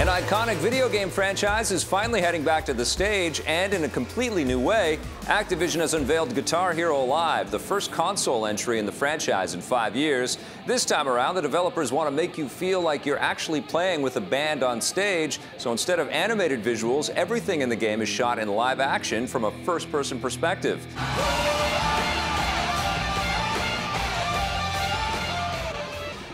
An iconic video game franchise is finally heading back to the stage, and in a completely new way, Activision has unveiled Guitar Hero Live, the first console entry in the franchise in 5 years. This time around, the developers want to make you feel like you're actually playing with a band on stage, so instead of animated visuals, everything in the game is shot in live action from a first-person perspective.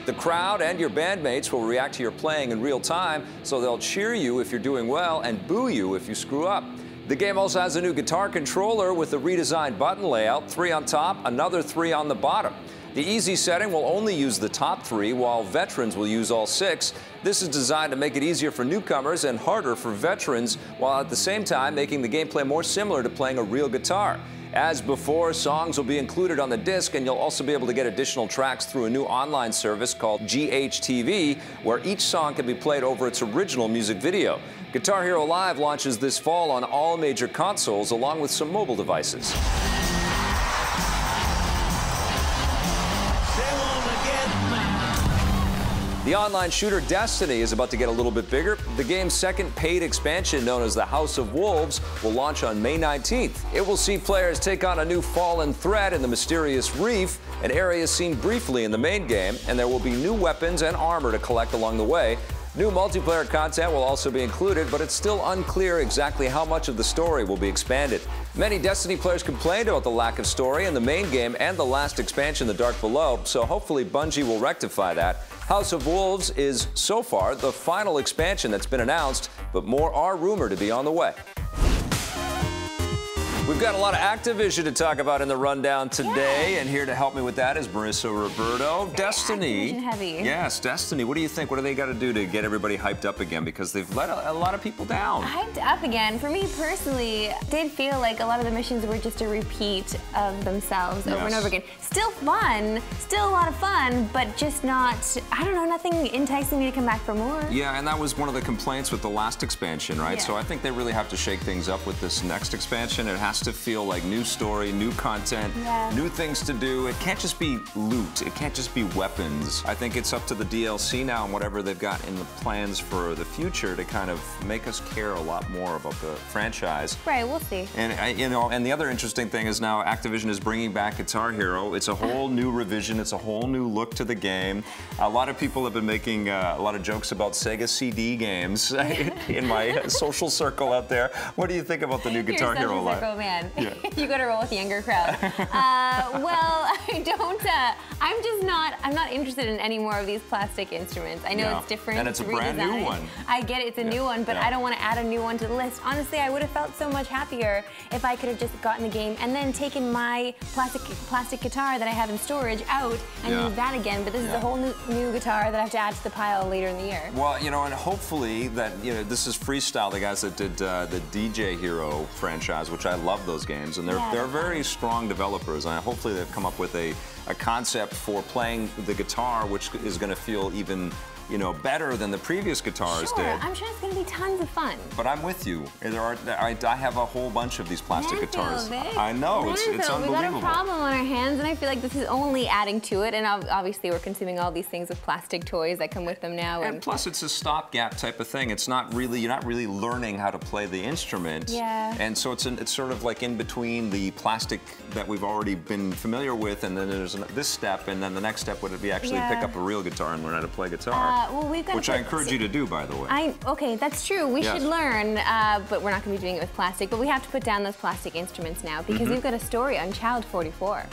The crowd and your bandmates will react to your playing in real time, so they'll cheer you if you're doing well and boo you if you screw up. The game also has a new guitar controller with a redesigned button layout, 3 on top, another 3 on the bottom. The easy setting will only use the top 3, while veterans will use all 6. This is designed to make it easier for newcomers and harder for veterans, while at the same time making the gameplay more similar to playing a real guitar. As before, songs will be included on the disc, and you'll also be able to get additional tracks through a new online service called GHTV, where each song can be played over its original music video. Guitar Hero Live launches this fall on all major consoles, along with some mobile devices. The online shooter Destiny is about to get a little bit bigger. The game's second paid expansion, known as the House of Wolves, will launch on May 19th. It will see players take on a new fallen threat in the mysterious Reef, an area seen briefly in the main game, and there will be new weapons and armor to collect along the way. New multiplayer content will also be included, but it's still unclear exactly how much of the story will be expanded. Many Destiny players complained about the lack of story in the main game and the last expansion, The Dark Below, so hopefully Bungie will rectify that. House of Wolves is, so far, the final expansion that's been announced, but more are rumored to be on the way. We've got a lot of Activision to talk about in the rundown today, and here to help me with that is Marissa Roberto. Destiny. Activision heavy. Yes, Destiny. What do you think? What do they got to do to get everybody hyped up again? Because they've let a lot of people down. Hyped up again. For me personally, did feel like a lot of the missions were just a repeat of themselves over and over again. Still fun, still a lot of fun, but just not, I don't know, nothing enticing me to come back for more. Yeah, and that was one of the complaints with the last expansion, right? Yeah. So I think they really have to shake things up with this next expansion. It has to feel like new story, new content, new things to do. It can't just be loot. It can't just be weapons. I think it's up to the DLC now and whatever they've got in the plans for the future to kind of make us care a lot more about the franchise. Right, we'll see. And and the other interesting thing is now Activision is bringing back Guitar Hero. It's a whole new revision. It's a whole new look to the game. A lot of people have been making a lot of jokes about Sega CD games in my social circle out there. What do you think about the new Guitar Hero Live? Circle, man. Yeah. You got to roll with the younger crowd. Well, I don't. I'm not interested in any more of these plastic instruments. I know it's different. And it's a brand new one. I get it, it's a new one, but I don't want to add a new one to the list. Honestly, I would have felt so much happier if I could have just gotten the game and then taken my plastic guitar that I have in storage out and used that again. But this is a whole new guitar that I have to add to the pile later in the year. Well, and hopefully that this is Freestyle, the guys that did the DJ Hero franchise, which I love those games, and they're very strong developers, and hopefully they've come up with a concept for playing the guitar which is going to feel even better than the previous guitars did. I'm sure it's going to be tons of fun. But I'm with you. I have a whole bunch of these plastic guitars. I know, it's unbelievable. We've got a problem on our hands, and I feel like this is only adding to it, and obviously we're consuming all these things with plastic toys that come with them now. And plus it's a stopgap type of thing. It's not really, you're not really learning how to play the instrument. Yeah. And so it's sort of like in between the plastic that we've already been familiar with, and then there's this step, and then the next step would be actually pick up a real guitar and learn how to play guitar. Well, we've got which I encourage you to do, by the way. Okay, that's true. We should learn, but we're not going to be doing it with plastic. But we have to put down those plastic instruments now because we've got a story on Child 44.